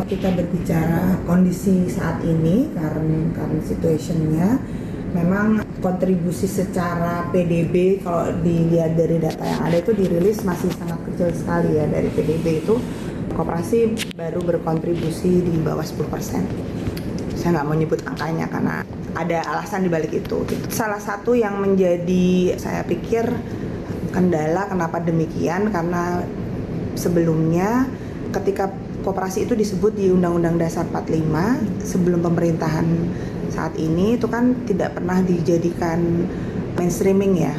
kita berbicara kondisi saat ini, karena situationnya, memang kontribusi secara PDB kalau dilihat dari data yang ada itu dirilis masih sangat kecil sekali ya. Dari PDB itu koperasi baru berkontribusi di bawah 10%. Saya nggak mau nyebut angkanya karena ada alasan di balik itu. Salah satu yang menjadi saya pikir kendala kenapa demikian, karena sebelumnya ketika koperasi itu disebut di Undang-Undang Dasar 45 sebelum pemerintahan saat ini itu kan tidak pernah dijadikan mainstreaming ya.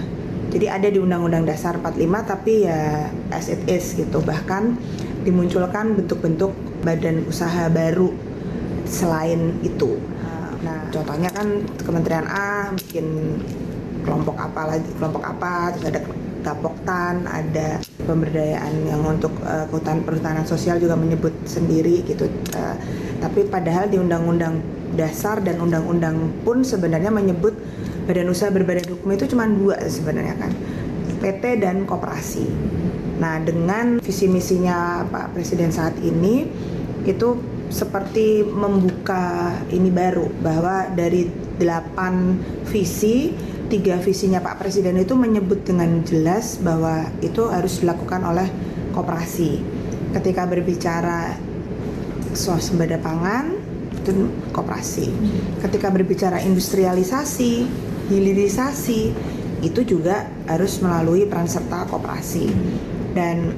Jadi ada di Undang-Undang Dasar 45 tapi ya as it is gitu. Bahkan dimunculkan bentuk-bentuk badan usaha baru selain itu. Nah, contohnya kan Kementerian A bikin kelompok apa, terus ada Gapoktan, ada pemberdayaan yang untuk perhutanan sosial juga menyebut sendiri gitu. Tapi padahal di Undang-Undang Dasar dan Undang-Undang pun sebenarnya menyebut badan usaha berbadan hukum itu cuma 2 sebenarnya kan, PT dan koperasi. Nah, dengan visi misinya Pak Presiden saat ini itu seperti membuka ini baru, bahwa dari 8 visi, 3 visinya Pak Presiden itu menyebut dengan jelas bahwa itu harus dilakukan oleh koperasi. Ketika berbicara swasembada pangan, itu koperasi. Ketika berbicara industrialisasi, hilirisasi, itu juga harus melalui peran serta koperasi. Dan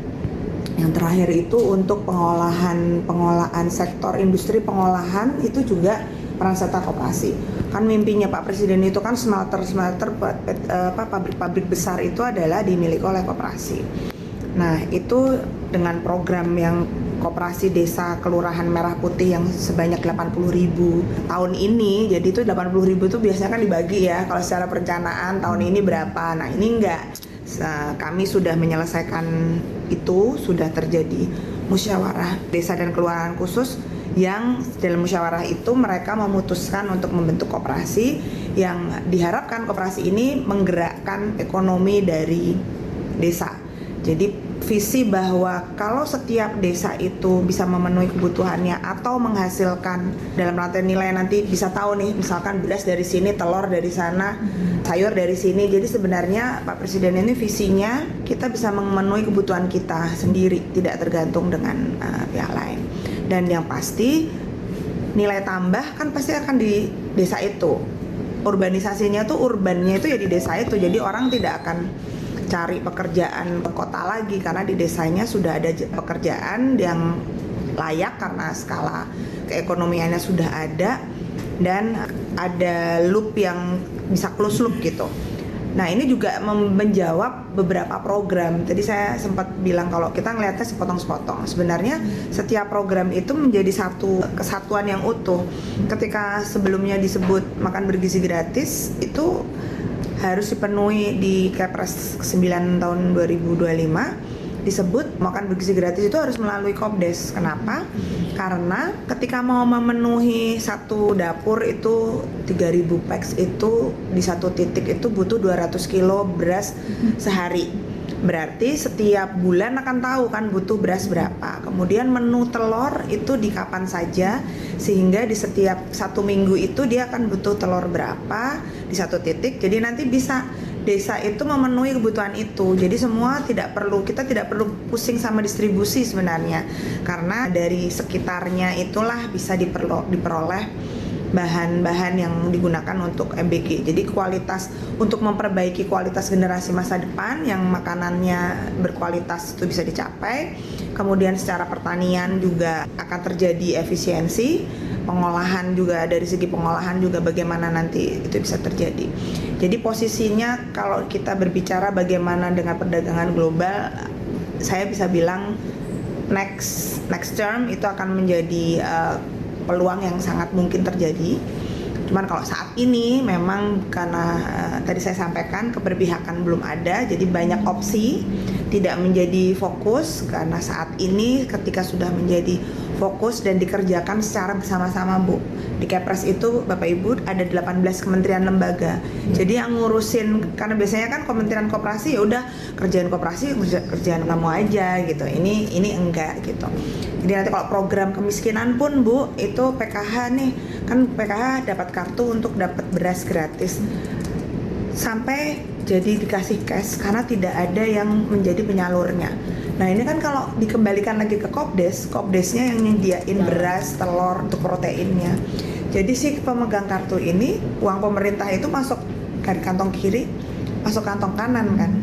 yang terakhir itu untuk pengolahan sektor industri pengolahan itu juga peran serta koperasi. Kan mimpinya Pak Presiden itu kan smelter pabrik-pabrik besar itu adalah dimiliki oleh koperasi. Nah, itu dengan program yang koperasi desa kelurahan Merah Putih yang sebanyak 80.000 tahun ini. Jadi itu 80.000 itu biasanya kan dibagi ya kalau secara perencanaan tahun ini berapa. Nah, ini enggak. Kami sudah menyelesaikan itu, sudah terjadi musyawarah desa dan kelurahan khusus yang dalam musyawarah itu mereka memutuskan untuk membentuk koperasi yang diharapkan koperasi ini menggerakkan ekonomi dari desa. Jadi visi bahwa kalau setiap desa itu bisa memenuhi kebutuhannya atau menghasilkan dalam rantai nilai, nanti bisa tahu nih misalkan beras dari sini, telur dari sana, sayur dari sini. Jadi sebenarnya Pak Presiden ini visinya kita bisa memenuhi kebutuhan kita sendiri, tidak tergantung dengan pihak lain. Dan yang pasti nilai tambah kan pasti akan di desa itu. Urbanisasinya tuh urbannya itu ya di desa itu. Jadi orang tidak akan cari pekerjaan ke kota lagi karena di desanya sudah ada pekerjaan yang layak karena skala keekonomiannya sudah ada dan ada loop yang bisa close loop gitu. Nah, ini juga menjawab beberapa program. Tadi saya sempat bilang kalau kita ngelihatnya sepotong-sepotong. Sebenarnya setiap program itu menjadi satu kesatuan yang utuh. Ketika sebelumnya disebut makan bergizi gratis, itu harus dipenuhi di Kepres 9 tahun 2025 disebut makan bergizi gratis itu harus melalui Kopdes. Kenapa? Karena ketika mau memenuhi satu dapur itu 3.000 peks itu di satu titik itu butuh 200 kilo beras sehari. Berarti setiap bulan akan tahu kan butuh beras berapa. Kemudian menu telur itu di kapan saja, sehingga di setiap 1 minggu itu dia akan butuh telur berapa di satu titik. Jadi nanti bisa desa itu memenuhi kebutuhan itu. Jadi kita tidak perlu pusing sama distribusi sebenarnya, karena dari sekitarnya itulah bisa diperoleh bahan-bahan yang digunakan untuk MBG. Jadi untuk memperbaiki kualitas generasi masa depan yang makanannya berkualitas itu bisa dicapai. Kemudian secara pertanian juga akan terjadi efisiensi, pengolahan juga dari segi pengolahan juga bagaimana nanti itu bisa terjadi. Jadi posisinya kalau kita berbicara bagaimana dengan perdagangan global, saya bisa bilang next term itu akan menjadi peluang yang sangat mungkin terjadi. Cuman kalau saat ini memang karena tadi saya sampaikan keberpihakan belum ada, jadi banyak opsi tidak menjadi fokus. Karena saat ini ketika sudah menjadi fokus dan dikerjakan secara bersama-sama, Bu. Di Kepres itu Bapak Ibu ada 18 kementerian lembaga. Jadi yang ngurusin, karena biasanya kan Kementerian Koperasi ya udah kerjaan koperasi kerjaan kamu aja gitu. Ini enggak gitu. Jadi nanti kalau program kemiskinan pun, Bu, itu PKH nih. Kan PKH dapat kartu untuk dapat beras gratis. Sampai jadi dikasih cash karena tidak ada yang menjadi penyalurnya. Nah ini kan kalau dikembalikan lagi ke Kopdesnya yang nyediain beras, telur untuk proteinnya. Jadi si pemegang kartu ini, uang pemerintah itu masuk dari kantong kiri, masuk kantong kanan kan.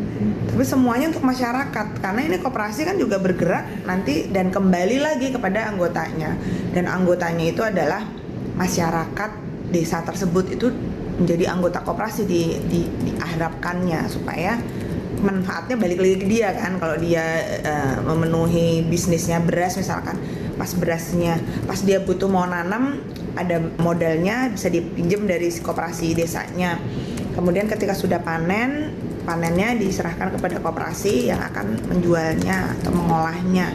Tapi semuanya untuk masyarakat, karena ini koperasi kan juga bergerak nanti dan kembali lagi kepada anggotanya. Dan anggotanya itu adalah masyarakat desa tersebut itu menjadi anggota koperasi diharapkannya supaya manfaatnya balik lagi ke dia kan. Kalau dia memenuhi bisnisnya beras misalkan, pas dia butuh mau nanam, ada modalnya bisa dipinjam dari si koperasi desanya. Kemudian ketika sudah panennya diserahkan kepada koperasi yang akan menjualnya atau mengolahnya.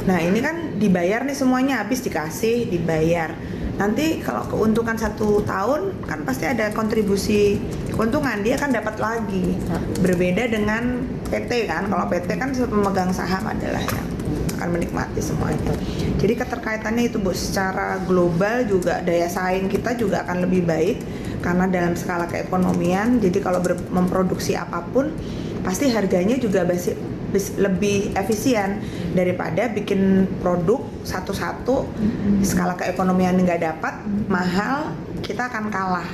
Nah ini kan dibayar nih semuanya, habis dikasih dibayar. Nanti kalau keuntungan 1 tahun kan pasti ada kontribusi keuntungan, dia kan dapat lagi. Berbeda dengan PT kan, kalau PT kan pemegang saham adalah yang akan menikmati semuanya. Jadi keterkaitannya itu, Bu, secara global juga daya saing kita juga akan lebih baik karena dalam skala keekonomian. Jadi kalau memproduksi apapun pasti harganya juga lebih efisien daripada bikin produk satu-satu, skala keekonomian nggak dapat, mahal, kita akan kalah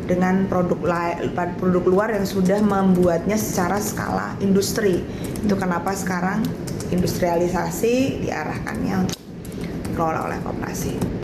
dengan produk luar yang sudah membuatnya secara skala industri. Itu kenapa sekarang industrialisasi diarahkannya untuk dikelola oleh koperasi.